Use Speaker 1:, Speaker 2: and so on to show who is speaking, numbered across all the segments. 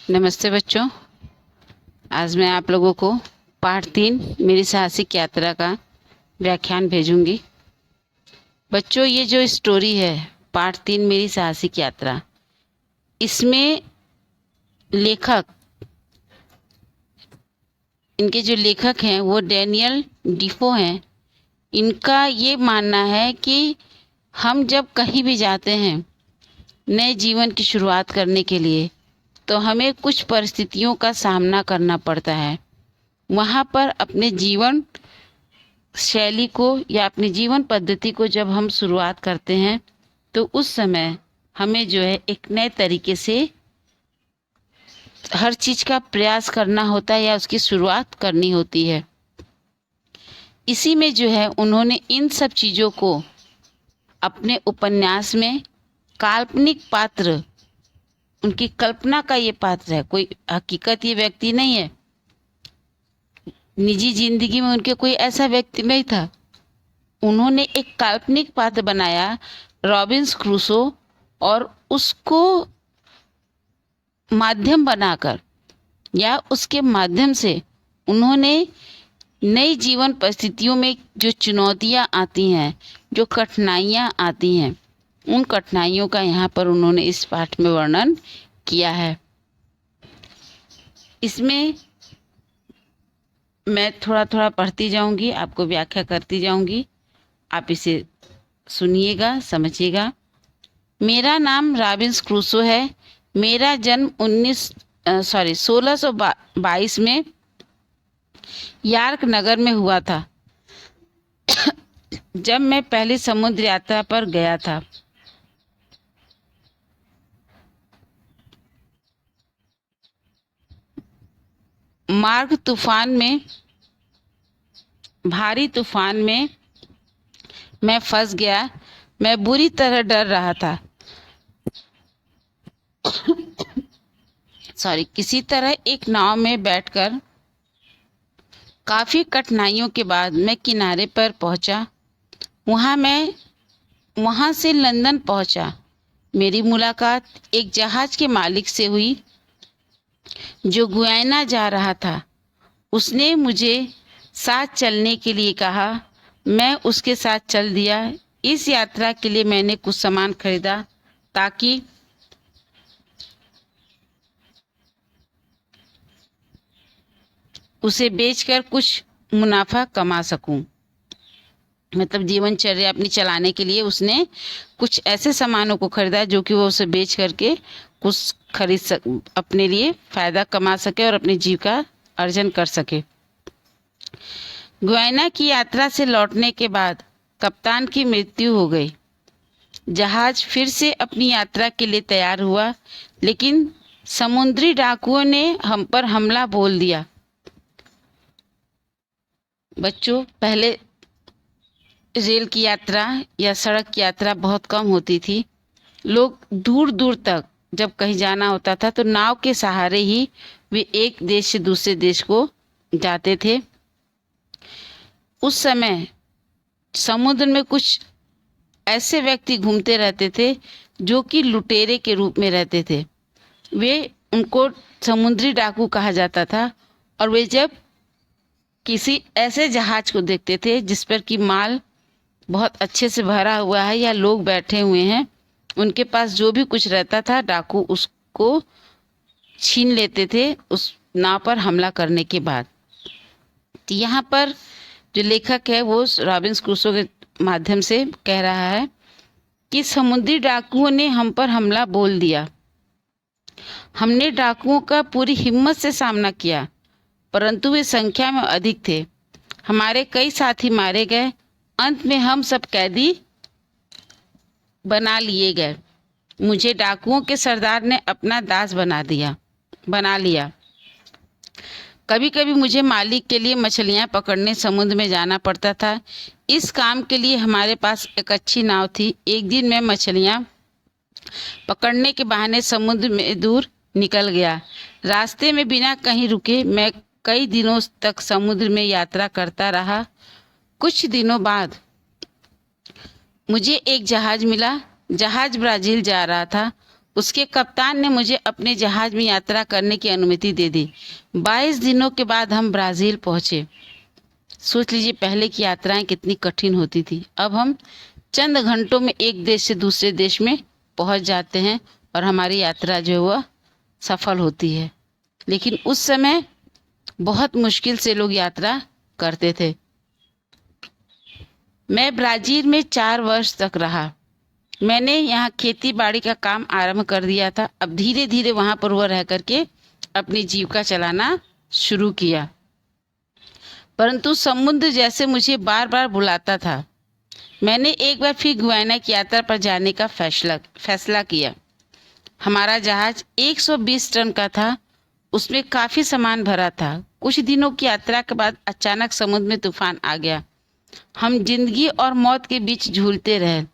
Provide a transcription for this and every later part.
Speaker 1: नमस्ते बच्चों। आज मैं आप लोगों को पाठ 3 मेरी साहसिक यात्रा का व्याख्यान भेजूंगी। बच्चों, ये जो स्टोरी है पाठ 3 मेरी साहसिक यात्रा, इसमें लेखक, इनके जो लेखक हैं वो डैनियल डिफो हैं। इनका ये मानना है कि हम जब कहीं भी जाते हैं नए जीवन की शुरुआत करने के लिए, तो हमें कुछ परिस्थितियों का सामना करना पड़ता है। वहाँ पर अपने जीवन शैली को या अपनी जीवन पद्धति को जब हम शुरुआत करते हैं, तो उस समय हमें जो है एक नए तरीके से हर चीज़ का प्रयास करना होता है या उसकी शुरुआत करनी होती है। इसी में जो है उन्होंने इन सब चीज़ों को अपने उपन्यास में काल्पनिक पात्र, उनकी कल्पना का ये पात्र है, कोई हकीकत ये व्यक्ति नहीं है। निजी जिंदगी में उनके कोई ऐसा व्यक्ति नहीं था। उन्होंने एक काल्पनिक पात्र बनाया, रॉबिन्स क्रूसो, और उसको माध्यम बनाकर या उसके माध्यम से उन्होंने नई जीवन परिस्थितियों में जो चुनौतियां आती हैं, जो कठिनाइयां आती हैं, उन कठिनाइयों का यहाँ पर उन्होंने इस पाठ में वर्णन किया है। इसमें मैं थोड़ा थोड़ा पढ़ती जाऊंगी, आपको व्याख्या करती जाऊंगी, आप इसे सुनिएगा, समझिएगा। मेरा नाम रॉबिन्स क्रूसो है। मेरा जन्म 1622 में यॉर्क नगर में हुआ था, जब मैं पहली समुद्र यात्रा पर गया था। मार्ग तूफान में, भारी तूफान में मैं फंस गया। मैं बुरी तरह डर रहा था। किसी तरह एक नाव में बैठकर काफ़ी कठिनाइयों के बाद मैं किनारे पर पहुंचा। वहां से लंदन पहुंचा। मेरी मुलाकात एक जहाज के मालिक से हुई जो गुयाना जा रहा था। उसने मुझे साथ चलने के लिए कहा। मैं उसके साथ चल दिया। इस यात्रा के लिए मैंने कुछ सामान खरीदा ताकि उसे बेचकर कुछ मुनाफा कमा सकूं। मतलब जीवनचर्या अपनी चलाने के लिए उसने कुछ ऐसे सामानों को खरीदा जो कि वो उसे बेच करके कुछ अपने लिए फायदा कमा सके और अपनी जीविका अर्जन कर सके। गुयाना की यात्रा से लौटने के बाद कप्तान की मृत्यु हो गई। जहाज फिर से अपनी यात्रा के लिए तैयार हुआ, लेकिन समुद्री डाकुओं ने हम पर हमला बोल दिया। बच्चों, पहले रेल की यात्रा या सड़क की यात्रा बहुत कम होती थी। लोग दूर दूर तक जब कहीं जाना होता था तो नाव के सहारे ही वे एक देश से दूसरे देश को जाते थे। उस समय समुद्र में कुछ ऐसे व्यक्ति घूमते रहते थे जो कि लुटेरे के रूप में रहते थे। उनको समुद्री डाकू कहा जाता था। और वे जब किसी ऐसे जहाज को देखते थे जिस पर कि माल बहुत अच्छे से भरा हुआ है या लोग बैठे हुए हैं, उनके पास जो भी कुछ रहता था डाकू उसको छीन लेते थे उस नाव पर हमला करने के बाद। तो यहाँ पर जो लेखक है वो रॉबिन्स क्रूसो के माध्यम से कह रहा है कि समुद्री डाकुओं ने हम पर हमला बोल दिया। हमने डाकुओं का पूरी हिम्मत से सामना किया, परंतु वे संख्या में अधिक थे। हमारे कई साथी मारे गए। अंत में हम सब कैदी बना लिए गए। मुझे डाकुओं के सरदार ने अपना दास बना लिया। कभी कभी मुझे मालिक के लिए मछलियां पकड़ने समुद्र में जाना पड़ता था। इस काम के लिए हमारे पास एक अच्छी नाव थी। एक दिन मैं मछलियां पकड़ने के बहाने समुद्र में दूर निकल गया। रास्ते में बिना कहीं रुके मैं कई दिनों तक समुद्र में यात्रा करता रहा। कुछ दिनों बाद मुझे एक जहाज मिला। जहाज ब्राज़ील जा रहा था। उसके कप्तान ने मुझे अपने जहाज में यात्रा करने की अनुमति दे दी। 22 दिनों के बाद हम ब्राज़ील पहुंचे। सोच लीजिए पहले की यात्राएं कितनी कठिन होती थी। अब हम चंद घंटों में एक देश से दूसरे देश में पहुंच जाते हैं और हमारी यात्रा जो है वह सफल होती है। लेकिन उस समय बहुत मुश्किल से लोग यात्रा करते थे। मैं ब्राज़ील में 4 वर्ष तक रहा। मैंने यहाँ खेती बाड़ी का काम आरंभ कर दिया था। अब धीरे धीरे वहाँ पर वह रह करके अपनी जीविका चलाना शुरू किया। परंतु समुद्र जैसे मुझे बार बार बुलाता था। मैंने एक बार फिर गुयाना की यात्रा पर जाने का फैसला किया। हमारा जहाज 120 टन का था। उसमें काफ़ी सामान भरा था। कुछ दिनों की यात्रा के बाद अचानक समुद्र में तूफान आ गया। हम जिंदगी और मौत के बीच झूलते रहे।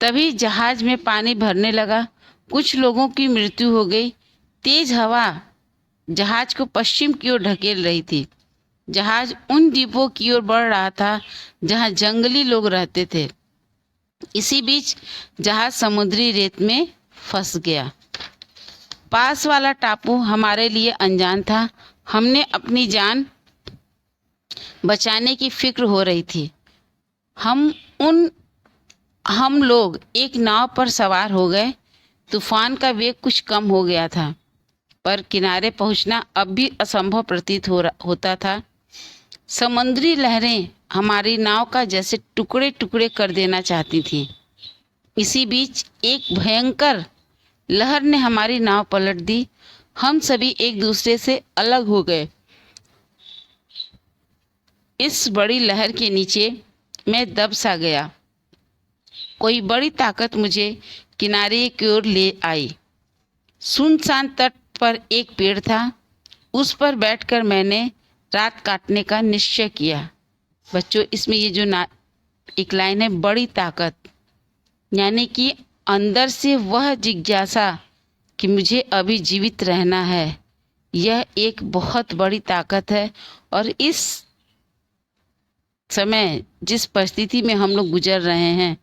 Speaker 1: तभी जहाज में पानी भरने लगा। कुछ लोगों की मृत्यु हो गई। तेज हवा जहाज को पश्चिम की ओर ढकेल रही थी। जहाज उन द्वीपों की ओर बढ़ रहा था जहां जंगली लोग रहते थे। इसी बीच जहाज समुद्री रेत में फंस गया। पास वाला टापू हमारे लिए अनजान था। हमने अपनी जान बचाने की फिक्र हो रही थी। हम लोग एक नाव पर सवार हो गए। तूफान का वेग कुछ कम हो गया था, पर किनारे पहुंचना अब भी असंभव प्रतीत होता था। समुद्री लहरें हमारी नाव का जैसे टुकड़े टुकड़े कर देना चाहती थीं। इसी बीच एक भयंकर लहर ने हमारी नाव पलट दी। हम सभी एक दूसरे से अलग हो गए। इस बड़ी लहर के नीचे मैं दब सा गया। कोई बड़ी ताकत मुझे किनारे की ओर ले आई। सुनसान तट पर एक पेड़ था। उस पर बैठकर मैंने रात काटने का निश्चय किया। बच्चों, इसमें ये जो एक लाइन है, बड़ी ताकत, यानी कि अंदर से वह जिज्ञासा कि मुझे अभी जीवित रहना है, यह एक बहुत बड़ी ताकत है। और इस समय जिस परिस्थिति में हम लोग गुजर रहे हैं,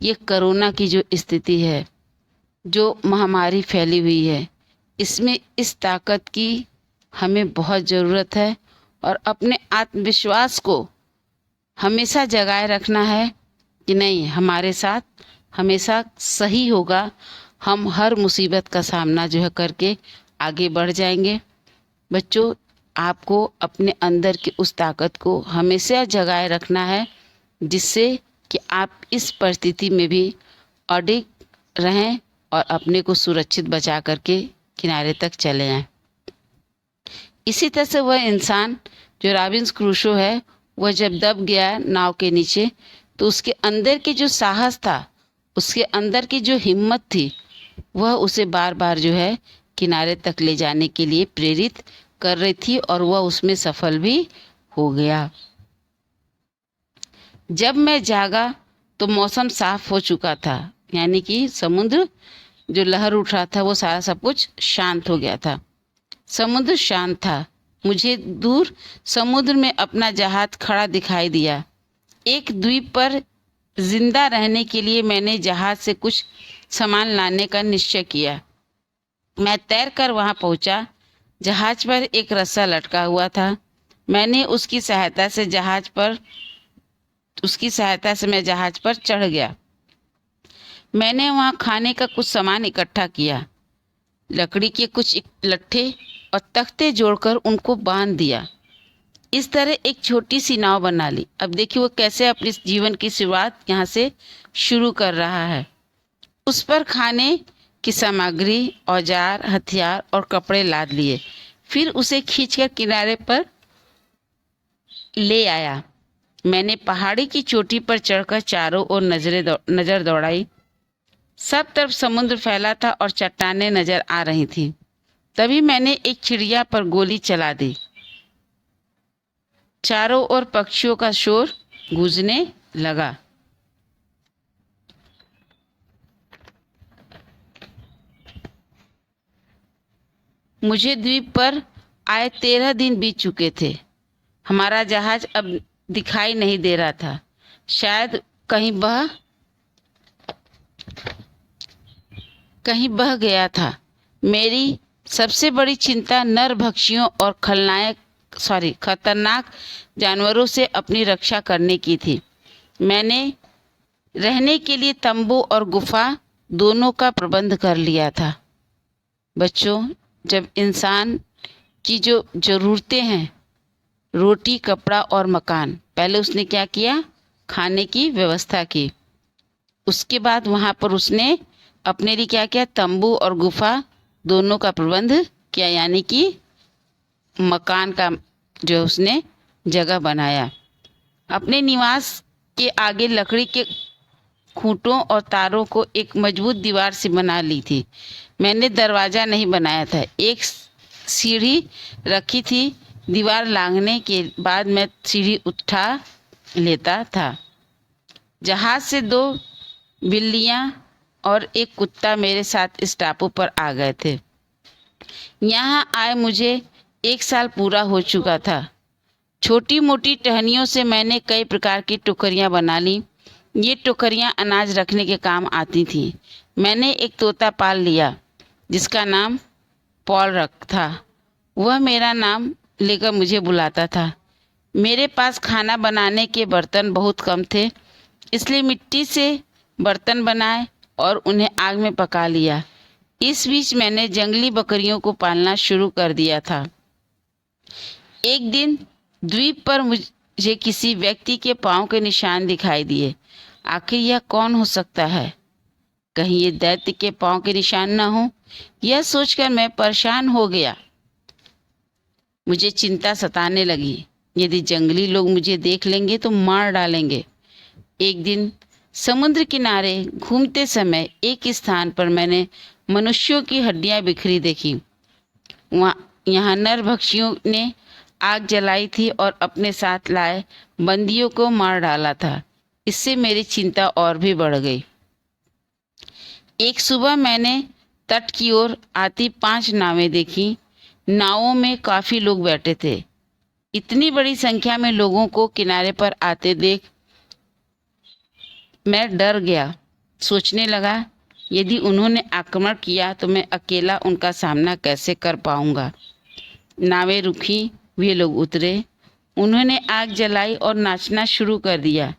Speaker 1: ये कोरोना की जो स्थिति है, जो महामारी फैली हुई है, इसमें इस ताकत की हमें बहुत ज़रूरत है। और अपने आत्मविश्वास को हमेशा जगाए रखना है कि नहीं, हमारे साथ हमेशा सही होगा। हम हर मुसीबत का सामना जो है करके आगे बढ़ जाएंगे। बच्चों, आपको अपने अंदर की उस ताकत को हमेशा जगाए रखना है, जिससे कि आप इस परिस्थिति में भी अडिग रहें और अपने को सुरक्षित बचा करके किनारे तक चले आएं। इसी तरह से वह इंसान जो रॉबिन्स क्रूसो है, वह जब दब गया नाव के नीचे, तो उसके अंदर के जो साहस था, उसके अंदर की जो हिम्मत थी, वह उसे बार बार जो है किनारे तक ले जाने के लिए प्रेरित कर रही थी और वह उसमें सफल भी हो गया। जब मैं जागा तो मौसम साफ हो चुका था, यानी कि समुद्र जो लहर उठ रहा था वो सारा सब कुछ शांत हो गया था। समुद्र शांत था। मुझे दूर समुद्र में अपना जहाज खड़ा दिखाई दिया। एक द्वीप पर जिंदा रहने के लिए मैंने जहाज से कुछ सामान लाने का निश्चय किया। मैं तैरकर वहां पहुंचा। जहाज पर एक रस्सा लटका हुआ था। मैंने उसकी सहायता से मैं जहाज पर चढ़ गया। मैंने वहां खाने का कुछ सामान इकट्ठा किया। लकड़ी के कुछ लट्ठे और तख्ते जोड़कर उनको बांध दिया। इस तरह एक छोटी सी नाव बना ली। अब देखिए वो कैसे अपने जीवन की शुरुआत यहाँ से शुरू कर रहा है। उस पर खाने की सामग्री, औजार, हथियार और कपड़े लाद लिए। फिर उसे खींचकर किनारे पर ले आया। मैंने पहाड़ी की चोटी पर चढ़कर चारों ओर नजर दौड़ाई। सब तरफ समुद्र फैला था और चट्टानें नजर आ रही थीं। तभी मैंने एक चिड़िया पर गोली चला दी। चारों ओर पक्षियों का शोर गूंजने लगा। मुझे द्वीप पर आए 13 दिन बीत चुके थे। हमारा जहाज अब दिखाई नहीं दे रहा था। शायद कहीं बह गया था। मेरी सबसे बड़ी चिंता नरभक्षियों और खतरनाक जानवरों से अपनी रक्षा करने की थी। मैंने रहने के लिए तंबू और गुफा दोनों का प्रबंध कर लिया था। बच्चों, जब इंसान की जो ज़रूरतें हैं, रोटी, कपड़ा और मकान, पहले उसने क्या किया? खाने की व्यवस्था की। उसके बाद वहाँ पर उसने अपने लिए क्या किया? तंबू और गुफा दोनों का प्रबंध किया, यानी कि मकान का जो उसने जगह बनाया। अपने निवास के आगे लकड़ी के खूंटों और तारों को एक मजबूत दीवार से बना ली थी। मैंने दरवाज़ा नहीं बनाया था, एक सीढ़ी रखी थी। दीवार लांघने के बाद मैं सीढ़ी उठा लेता था। जहाज से 2 बिल्लियाँ और एक कुत्ता मेरे साथ इस टापू पर आ गए थे। यहाँ आए मुझे 1 साल पूरा हो चुका था। छोटी मोटी टहनियों से मैंने कई प्रकार की टोकरियाँ बना ली। ये टोकरियाँ अनाज रखने के काम आती थीं। मैंने एक तोता पाल लिया जिसका नाम पॉल था। वह मेरा नाम लेकर मुझे बुलाता था। मेरे पास खाना बनाने के बर्तन बहुत कम थे, इसलिए मिट्टी से बर्तन बनाए और उन्हें आग में पका लिया। इस बीच मैंने जंगली बकरियों को पालना शुरू कर दिया था। एक दिन द्वीप पर मुझे किसी व्यक्ति के पांव के निशान दिखाई दिए। आखिर यह कौन हो सकता है? कहीं ये दैत्य के पांव के निशान न हो? यह सोचकर मैं परेशान हो गया। मुझे चिंता सताने लगी। यदि जंगली लोग मुझे देख लेंगे तो मार डालेंगे। एक दिन समुद्र किनारे घूमते समय एक स्थान पर मैंने मनुष्यों की हड्डियां बिखरी देखी। यहाँ नरभक्षियों ने आग जलाई थी और अपने साथ लाए बंदियों को मार डाला था। इससे मेरी चिंता और भी बढ़ गई। एक सुबह मैंने तट की ओर आती 5 नावें देखी। नावों में काफी लोग बैठे थे। इतनी बड़ी संख्या में लोगों को किनारे पर आते देख मैं डर गया। सोचने लगा, यदि उन्होंने आक्रमण किया तो मैं अकेला उनका सामना कैसे कर पाऊंगा। नावें रुकी, वे लोग उतरे। उन्होंने आग जलाई और नाचना शुरू कर दिया।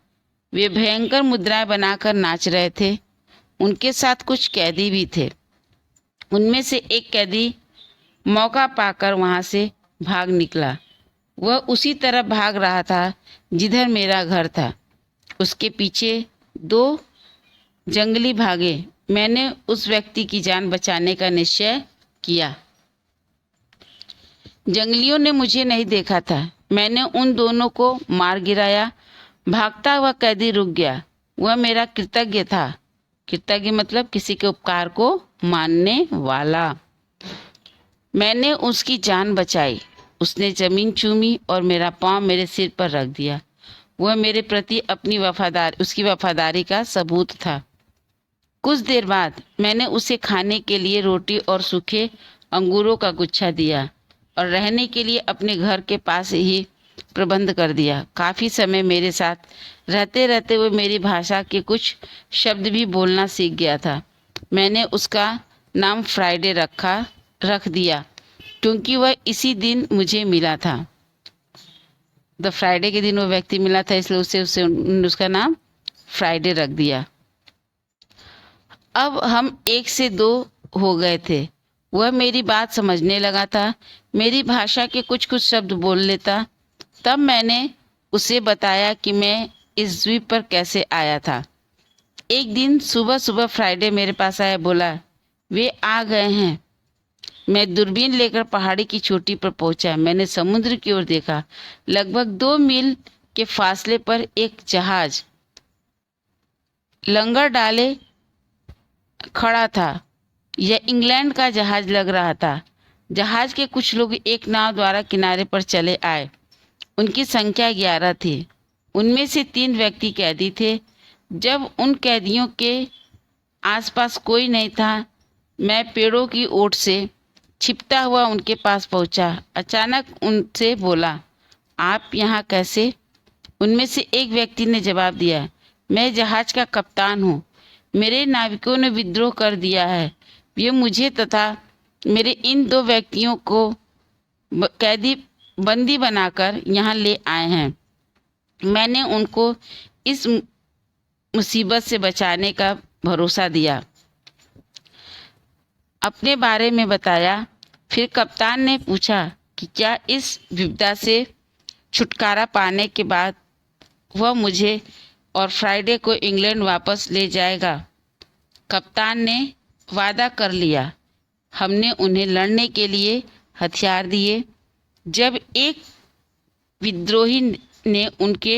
Speaker 1: वे भयंकर मुद्राएं बनाकर नाच रहे थे। उनके साथ कुछ कैदी भी थे। उनमें से एक कैदी मौका पाकर वहां से भाग निकला। वह उसी तरफ भाग रहा था जिधर मेरा घर था। उसके पीछे 2 जंगली भागे। मैंने उस व्यक्ति की जान बचाने का निश्चय किया। जंगलियों ने मुझे नहीं देखा था। मैंने उन दोनों को मार गिराया। भागता हुआ कैदी रुक गया। वह मेरा कृतज्ञ था। कृतज्ञ मतलब किसी के उपकार को मानने वाला। मैंने उसकी जान बचाई। उसने जमीन चूमी और मेरा पाँव मेरे सिर पर रख दिया। वह मेरे प्रति उसकी वफादारी का सबूत था। कुछ देर बाद मैंने उसे खाने के लिए रोटी और सूखे अंगूरों का गुच्छा दिया और रहने के लिए अपने घर के पास ही प्रबंध कर दिया। काफ़ी समय मेरे साथ रहते रहते वह मेरी भाषा के कुछ शब्द भी बोलना सीख गया था। मैंने उसका नाम फ्राइडे रख दिया क्योंकि वह इसी दिन मुझे मिला था। द फ्राइडे के दिन वो व्यक्ति मिला था, इसलिए उसका नाम फ्राइडे रख दिया। अब हम 1 से 2 हो गए थे। वह मेरी बात समझने लगा था। मेरी भाषा के कुछ शब्द बोल लेता। तब मैंने उसे बताया कि मैं इस द्वीप पर कैसे आया था। एक दिन सुबह सुबह फ्राइडे मेरे पास आया, बोला, वे आ गए हैं। मैं दूरबीन लेकर पहाड़ी की चोटी पर पहुंचा। मैंने समुद्र की ओर देखा। लगभग 2 मील के फासले पर एक जहाज लंगर डाले खड़ा था। यह इंग्लैंड का जहाज लग रहा था। जहाज के कुछ लोग एक नाव द्वारा किनारे पर चले आए। उनकी संख्या 11 थी। उनमें से 3 व्यक्ति कैदी थे। जब उन कैदियों के आसपास कोई नहीं था, मैं पेड़ों की ओट से छिपता हुआ उनके पास पहुंचा। अचानक उनसे बोला, आप यहाँ कैसे? उनमें से एक व्यक्ति ने जवाब दिया, मैं जहाज का कप्तान हूँ। मेरे नाविकों ने विद्रोह कर दिया है। ये मुझे तथा मेरे इन 2 व्यक्तियों को बंदी बनाकर यहाँ ले आए हैं। मैंने उनको इस मुसीबत से बचाने का भरोसा दिया, अपने बारे में बताया। फिर कप्तान ने पूछा कि क्या इस विपदा से छुटकारा पाने के बाद वह मुझे और फ्राइडे को इंग्लैंड वापस ले जाएगा। कप्तान ने वादा कर लिया। हमने उन्हें लड़ने के लिए हथियार दिए। जब एक विद्रोही ने उनके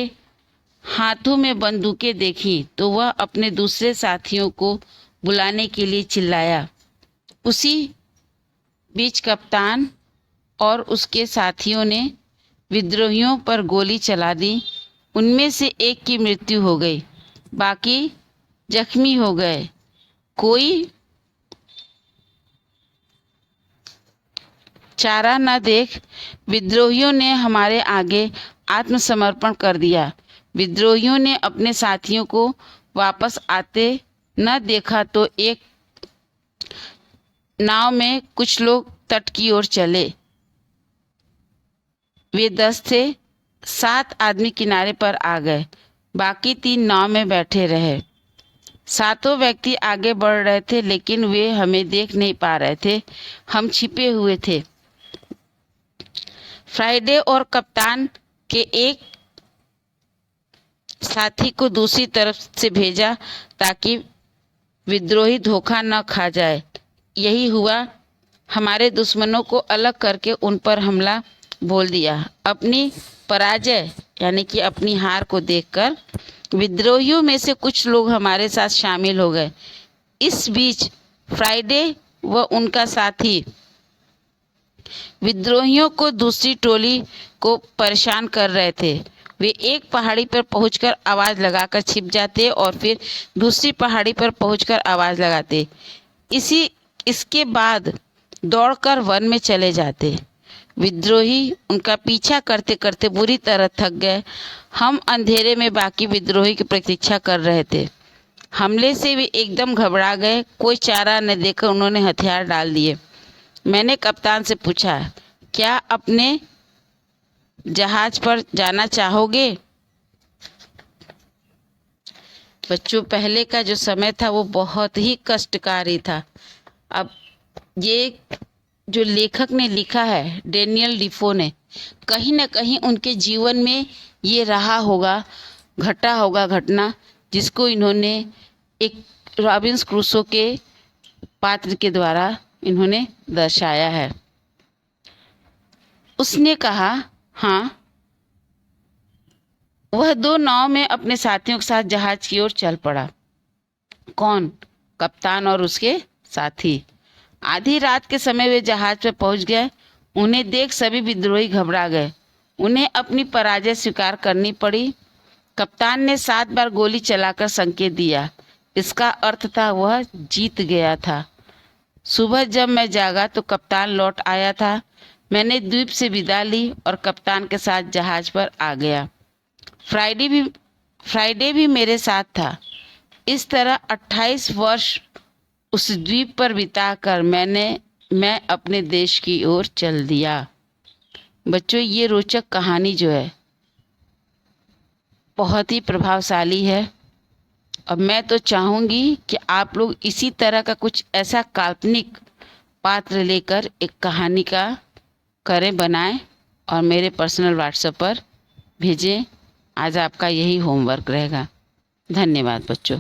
Speaker 1: हाथों में बंदूकें देखी तो वह अपने दूसरे साथियों को बुलाने के लिए चिल्लाया। उसी बीच कप्तान और उसके साथियों ने विद्रोहियों पर गोली चला दी। उनमें से एक की मृत्यु हो गई, बाकी जख्मी हो गए। कोई चारा न देख विद्रोहियों ने हमारे आगे आत्मसमर्पण कर दिया। विद्रोहियों ने अपने साथियों को वापस आते न देखा तो एक नाव में कुछ लोग तट की ओर चले। वे 10 थे। 7 आदमी किनारे पर आ गए, बाकी 3 नाव में बैठे रहे। 7 व्यक्ति आगे बढ़ रहे थे, लेकिन वे हमें देख नहीं पा रहे थे। हम छिपे हुए थे। फ्राइडे और कप्तान के एक साथी को दूसरी तरफ से भेजा ताकि विद्रोही धोखा न खा जाए। यही हुआ। हमारे दुश्मनों को अलग करके उन पर हमला बोल दिया। अपनी पराजय यानी कि अपनी हार को देखकर विद्रोहियों में से कुछ लोग हमारे साथ शामिल हो गए। इस बीच फ्राइडे व उनका साथी विद्रोहियों को दूसरी टोली को परेशान कर रहे थे। वे एक पहाड़ी पर पहुंचकर आवाज़ लगाकर छिप जाते और फिर दूसरी पहाड़ी पर पहुंचकर आवाज़ लगाते। इसके बाद दौड़कर वन में चले जाते। विद्रोही उनका पीछा करते करते बुरी तरह थक गए। हम अंधेरे में बाकी विद्रोही की प्रतीक्षा कर रहे थे। हमले से वे एकदम घबरा गए। कोई चारा न देखकर उन्होंने हथियार डाल दिए। मैंने कप्तान से पूछा, क्या अपने जहाज पर जाना चाहोगे? बच्चों, पहले का जो समय था वो बहुत ही कष्टकारी था। अब ये जो लेखक ने लिखा है, डेनियल डिफो ने, कहीं ना कहीं उनके जीवन में ये रहा होगा, घटा होगा घटना, जिसको इन्होंने एक रॉबिन्स क्रूसो के पात्र के द्वारा इन्होंने दर्शाया है। उसने कहा, हाँ, वह 2 नाव में अपने साथियों के साथ जहाज की ओर चल पड़ा। कौन? कप्तान और उसके साथी। आधी रात के समय वे जहाज पर पहुंच गए। उन्हें देख सभी विद्रोही घबरा गए। उन्हें अपनी पराजय स्वीकार करनी पड़ी। कप्तान ने 7 बार गोली चलाकर संकेत दिया। इसका अर्थ था वह जीत गया था। सुबह जब मैं जागा तो कप्तान लौट आया था। मैंने द्वीप से विदा ली और कप्तान के साथ जहाज पर आ गया। फ्राइडे भी मेरे साथ था। इस तरह 28 वर्ष उस द्वीप पर बिताकर मैं अपने देश की ओर चल दिया। बच्चों, ये रोचक कहानी जो है बहुत ही प्रभावशाली है। अब मैं तो चाहूँगी कि आप लोग इसी तरह का कुछ ऐसा काल्पनिक पात्र लेकर एक कहानी का बनाएं और मेरे पर्सनल व्हाट्सएप पर भेजें। आज आपका यही होमवर्क रहेगा। धन्यवाद बच्चों।